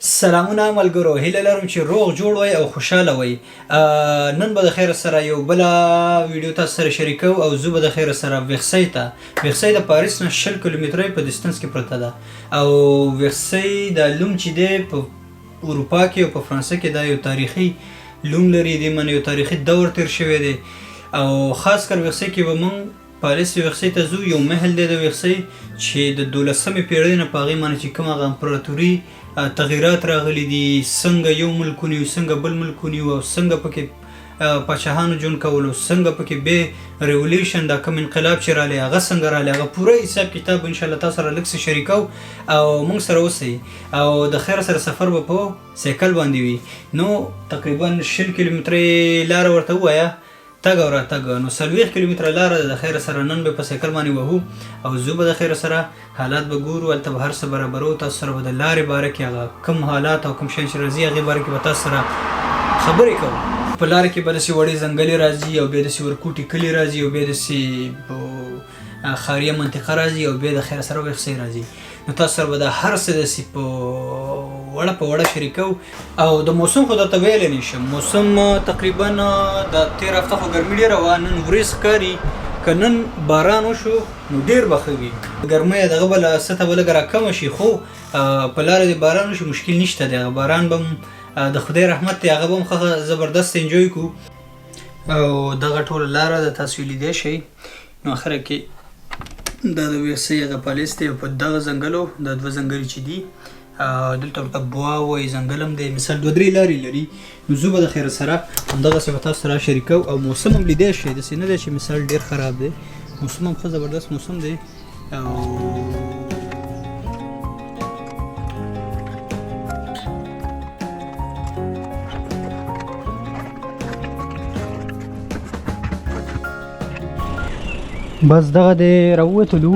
سلامونه ملګرو، هیله لرم چې روغ جوړ وئ او خوشحاله وئ. نن به د خیر سره یو بله ویډیو تاسو سره شریکو او زه به د خیر سره ویخسۍ د پاریس نه 20 کیلومترۍ په ډسټنس کې پرته ده. او ویخسۍ دا لوم چې دی په اروپا کې او په فرانسه کې دا یو تاریخي لوم لري. دې من یو تاریخي دور تیر شوی دی او خاص کر ویخسۍ کې به موږ پاریس ویخسۍ ته ځو. یو محل دی د ویخسۍ چې د 12مې پیړۍ نه په هغې باندې چې کوم هغه امپراتوري تغییرات راغلي دي، څنګه یو ملک ونیو، څنګه بل ملک ونیو، او څنګه پکې پاچاهانو ژوند کول، او څنګه پکې بې ریولوشن دا کوم انقلاب چې رالی هغه څنګه رالی، هغه پوره حساب کتاب انشاءالله تاسو سره لږ څه شریکو او موږ سره اوسئ. او د خیر سره سفر به په سایکل باندې وي. نو تقریبا 20 کیلومترۍ لاره ورته ووایه، تګ او راتګ. نو 40 کیلومتره لاره ده د خیر سره. نن به په سایکل باندې وهو او زه به د خیر سره حالات به ګورو، هلته به هر څه برابرو. تاسو سره به د لارې باره کې هغه کوم حالات او کوم شیان چې راځي هغې باره کې به تاسو سره خبرې کوو. په لاره کې به داسې وړې ځنګلې راځي او بیا داسې ورکوټي کلي راځي او بیا داسې ښاریه منطقه راځي او بیا د خیر سره ویخسۍ راځي. نو تاسو سره به دا هر څه داسې په وړه شریکو. او د موسم خو درته ویلی نه شم. موسم تقریبا د تېره هفته خو ګرمي ډېره وه، نن وریځ ښکاري. که نن باران وشو نو ډېر به ښه وي. ګرمۍ دغه به سطحه به لږه راکمه شي، خو په لاره دې باران وشي مشکل نشته دی. هغه باران به د خدای رحمت دی، هغه به هم ښه زبردست انجوی کړو. او دغه ټوله لاره د تاسو لیدی شئ. نو اخره کې دا د ویخسۍ هغه پالیس دی او په دغه ځنګلو دا 2 ځنګلې چې دي دلته ورته بوا وایي، ځنګل هم دی، مثال 2-3 لارې لري. نو زه به د خیر سره همدغسې به تاسو سره شریکو. او موسم هم لیدی شئ، داسې نه دی چې مثال ډېر خراب دی، موسم هم ښه زبردست موسم دی. او بس دغه دی راووتلو.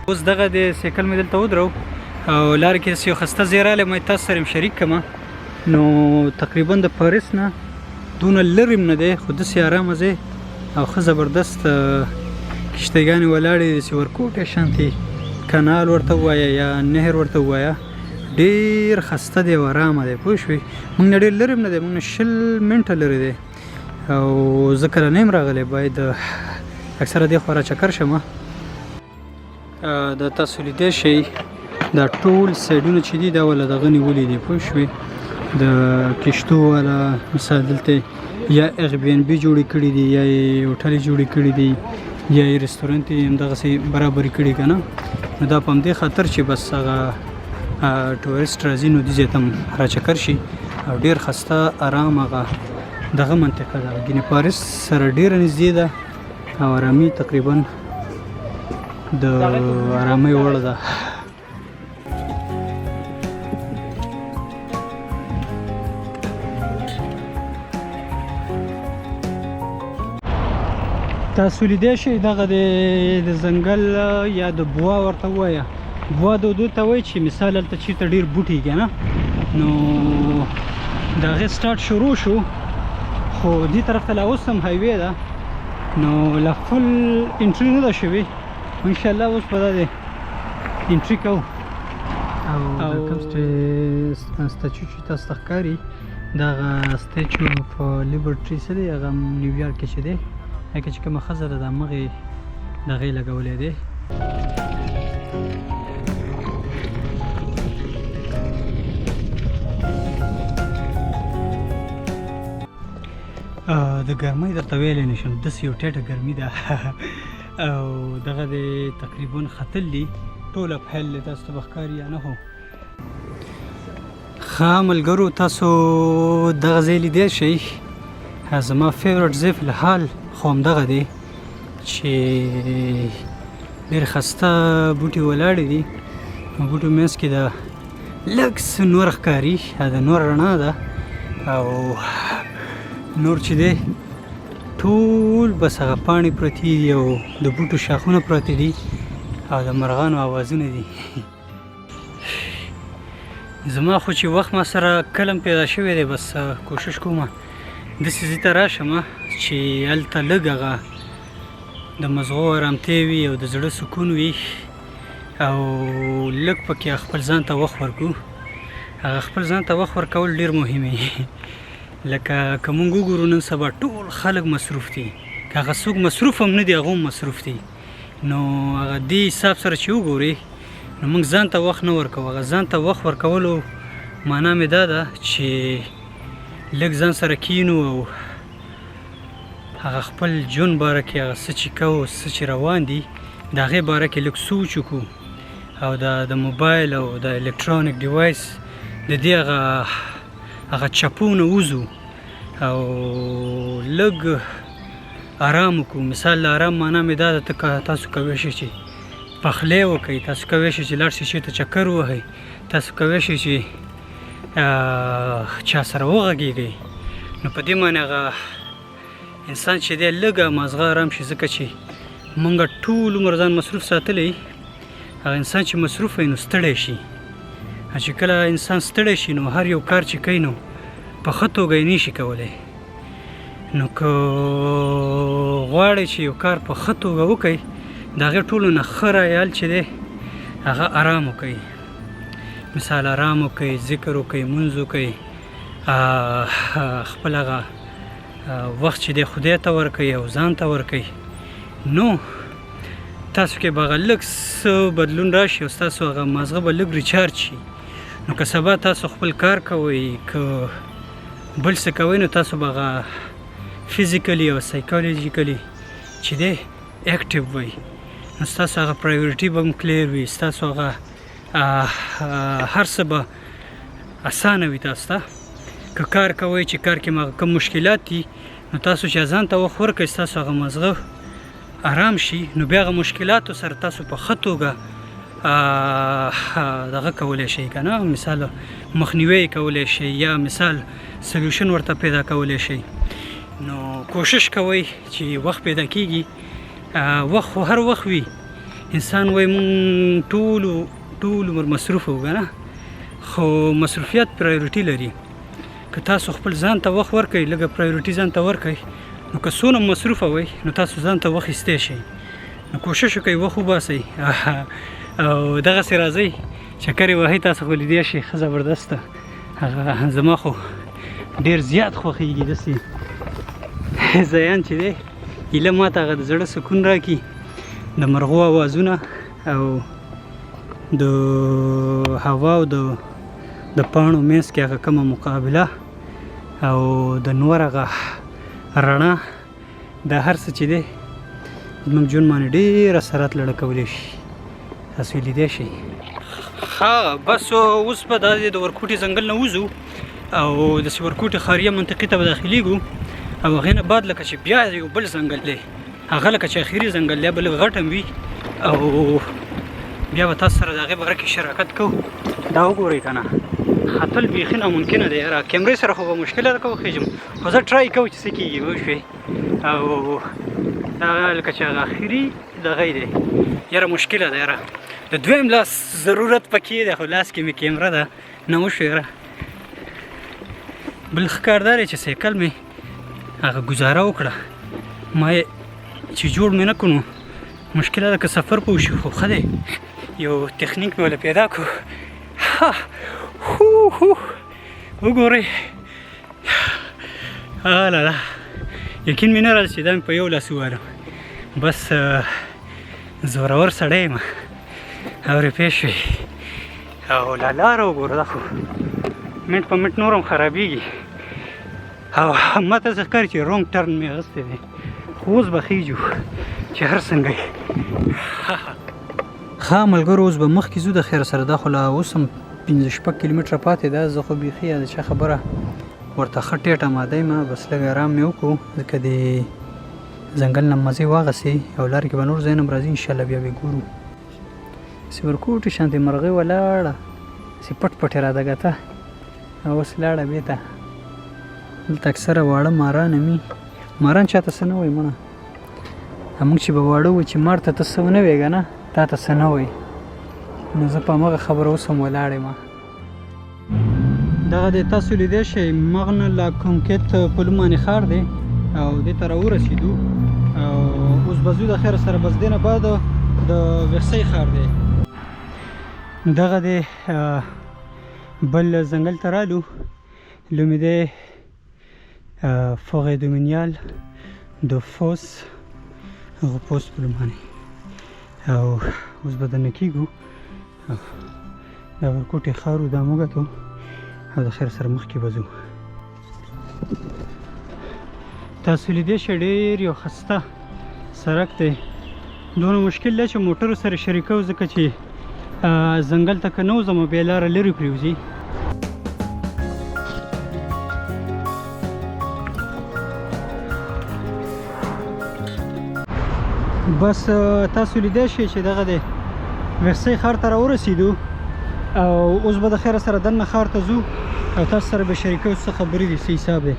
اوس دغه د سایکل مې دلته ودرو او لارې کې داسې یو ښایسته ځای رالی، ما تاسو سره یم شریک کړمه. نو تقریبا د پاریس نه دونه لرې هم نه دی، خو داسې ارامه ځای او ښه زبردست کښتیګانې ولاړې داسې ورکوټې شانتې کنال ورته ووایه یا نهر ورته ووایه. ډېر ښایسته دی او ارامه دی، پوه شوې. موږ نه ډېر لرې هم نه دی، موږ نه 20 منټه لرې دی. او زه کله نه یم راغلی، باید اکثره دې خوا را چکر شمه. دا تاسو لیدی شئ دا ټول سایډونه چې دي دا والا دغه نیولي دي، پوه شوې. د کښتو والا مثال دلته یا ایربی‌انبي جوړې کړي دي، یا یې هوټلې جوړې کړي دي، یا یې رستورانت یې همدغسې برابرې کړي که نه. نو دا په همدې خاطر چې بس هغه ټورسټ راځي نو دې ځای ته هم را چکر شي. او ډېر ښایسته ارام هغه دغه منطقه ده، ګینې پاریس سره ډېره نږدې ده او ارامي تقریبا د ارامۍ وړ ده. تاسو لیدی شئ دغه د ځنګل یا د بوا ورته ووایه، بوا د دو ته وایي چې مثال هلته چېرته ډېر بوټي که نه، نو د هغې سټارټ شروع شو. خو دې طرف ته لا اوس هم هایوې ده، نو لا فل انټري نه ده شوې. انشاءالله اوس به دا د انټري کوو. او کوم سټاچو چې تاسو ته ښکاري دغه سټاچو اف لیبرټي څه دی، هغه نیویارک کې چې دی، هغه چې کومه ښځه ده د همغې دغې لګولی دی. د ګرمۍ درته ویلی نه شم، داسې یو ټیټه ګرمي ده. او دغه د تقریبا ختل دي ټوله پیل دی، تاسو ته به ښکاري یا نه. هو ښه ملګرو، تاسو دغه ځای لیدی شئ. زما فیورټ ځای فلحال خو همدغه دی چې ډېر ښایسته بوټي ولاړې دي. بوټو منځ کې د لږ څه نور ښکاري، د نور رڼا ده. او نور چې دی ټول بس هغه پاڼې پرتې دي او د بوټو شاخونه پراته دي او د مرغانو اوازونه دي. زما خو چې وخت ما سره کلم پیدا شوی دی، بس کوشش کوم داسې ځای ته راشم چې هلته لږ هغه د مزغو ارامتیا وي او د زړه سکون وي. او لږ پکې خپل ځان ته وخت ورکړو. هغه خپل ځان ته وخت ورکول ډېر مهم دي. لکه که موږ وګورو نن سبا ټول خلک مصروف دي، که هغه څوک مصروف هم نه دي هغه هم مصروف دي. نو هغه دې حساب سره چې وګورې نو موږ ځان ته وخت نه ورکوو. هغه ځان ته وخت ورکولو معنا مې دا ده چې لږ ځان سره کینو او هغه خپل ژوند باره کې هغه څه چې کوو څه چې روان دي د هغې باره کې لږ سوچ وکړو او د موبایل او د الکترونیک ډیوایس د دې هغه چپو نه وځو او لږ آرام وکړو. مثال د آرام معنا مې دا ده تاسو کولی شئ چې پخلی وکئ، تاسو کولی شئ چې لاړ شئ چېرته چکر ووهئ، تاسو کولی شئ چې چا سره وغږېږئ. نو په دې معنی هغه انسان چې دی لږ مازغه آرام شي، ځکه چې موږ ټول عمر ځان مصروف ساتلی. هغه انسان چې مصروف وي نو ستړی شي، چې کله انسان ستړی شي نو هر یو کار چې کوي نو په ښه توګه یې نشي کولی. نو که غواړئ چې یو کار په ښه توګه وکئ د هغې ټولو نه ښه رایال چې دی هغه آرام وکئ. مثال آرام وکئ، ذکر وکئ، مونځ وکئ، خپل هغه وخت چې دی خدای ته ورکئ او ځان ته ورکئ. نو تاسو کې به هغه لږ څه بدلون راشي او ستاسو هغه مازغه به لږ ریچارج شي. نو که سبا تاسو خپل کار کوئ، که بل څه کوئ، نو تاسو به هغه فزیکلی او سایکالوجیکلی چې دی اکټیو وئ. نو ستاسو هغه پرایورټي به هم کلیر وي، ستاسو هغه هر څه به اسانه وي تاسو ته. که کار کوئ چې کار کې کوم مشکلات دي نو تاسو چې ځان ته وخت ورکئ ستاسو هغه مازغه آرام شي، نو بیا هغه مشکلاتو سره تاسو په ښه توګه دغه کولی شئ که نه، مثال مخنیوی کولی شئ یا مثال سلیوشن ورته پیدا کولی شئ. نو کوشش کوئ چې وخت پیدا کیږي. وخت خو هر وخت وي، انسان وایي مونږ ټول عمر مصروف وو که نه، خو مصروفیت پرایورټي لري. که تاسو خپل ځان ته وخت ورکئ، لږه پرایورټي ځان ته ورکئ، نو که څونه مصروفه وئ نو تاسو ځان ته وخت ایستی شئ. نو کوشش وکئ وخت وباسئ او دغسې راځئ چکر یې وهئ. تاسو خو لیدی شئ ښه زبردسته. هغه زما خو ډېر زیات خوښېږي داسې ځایان چې دی. هیله ما ته هغه د زړه سکون راکړي، د مرغو اوازونه او د هوا او د پاڼو منځ کې هغه کومه مقابله او د نور هغه رڼا، دا هر څه چې دی زموږ ژوند باندې ډېر اثرات لړه کولی شي. تاسو یې لیدی شئ. ښه بس اوس به دا د ورکوټي ځنګل نه وځو او داسې ورکوټي ښاریه منطقې ته به داخلېږو او هغې نه بعد لکه چې بیا یو بل ځنګل دی، هغه لکه چې اخري ځنګل دی، به لږ غټ هم وي او بیا به تاسو سره د هغې باره کې شراکت کوو. دا وګورئ که نه ختل بیخي ناممکنه دی. یاره کیمرې سره خو به مشکله ده که وخېږم، خو زه ټرای کوم چې څه کېږي پوه شوې. او دا لکه چې هغه اخري دغه دی، یاره مشکله ده. یاره د دویم لاس ضرورت پکې دی، خو لاس کې مې کیمره ده نه وشو. یاره بل ښه کار دا دی چې سایکل مې هغه ګزاره وکړه، ما یې چې جوړ مې نه کړو نو مشکله ده که سفر پوه شو، خو ښه دی یو تخنیک مې وله پیدا کړو. وګورئ لالا یقین مې نه راځي چې دا مې په یو لاس ووالم. بس زورور سړی یم اورې پوه شوې. او لاره وګوره، دا خو منټ په منټ نور هم خرابېږي او ما ته څه ښکاري چې رونګ ټرن مې اخیستی دی، خو اوس به خیږو چې هر څنګه یې. ښه ملګرو اوس به مخکې ځو د خیر سره. دا خو لا اوس هم 5-6 کیلومتره پاتې ده. زه خو بیخي د چا خبره ورته ښه ټیټه آماده یم، بس لږ ارام مې وکړو ځکه د ځنګل نه مزې واخیستې او لارې کې به نور ځایونه هم راځي انشاءالله بیا به یې ګورو. داسې ورکوټې شانتې مرغۍ ولاړه داسې پټ پټ یې رادګته او اوس لاړه بېرته. دلته اکثره واړه ماران مي، ماران چاته څه نه وایي مړه، موږ چې به واړه وو چې مار ته ته څه ونه وایې که نه، تا ته څه نه وایي. نو زه په همغه خبره اوس هم ولاړ یم. دغه دی تاسو لیدی شئ مغنه لا کنکت په نوم باندې ښار دی او دې ته راورسېدو او اوس به ځو د خیر سره. بس دې نه بعد د ویښسۍ ښار دی نو دغه دی بل ځنګل ته رالو لومې دی فورې دومینیال د فوس هغه پوسټ په نوم باندې او اوس به دننه کېږو د ورکوټې ښار دا موږ ته او د خیر سره مخکې به ځو تاسو لیدی شئ ډېر یو خسته سړک دی دونه مشکل دی چې موټرو سره شریکوو ځکه چې ځنګل ته که نه وځم بیا لاره لرې پرېوځي بس تاسو لیدی شئ چې دغه دی ویښسۍ ښار ته راورسېدو او اوس به د خیره سره دننه ښار ته ځو او تاسو سره به شریکوو څه خبرې دي څه حساب دی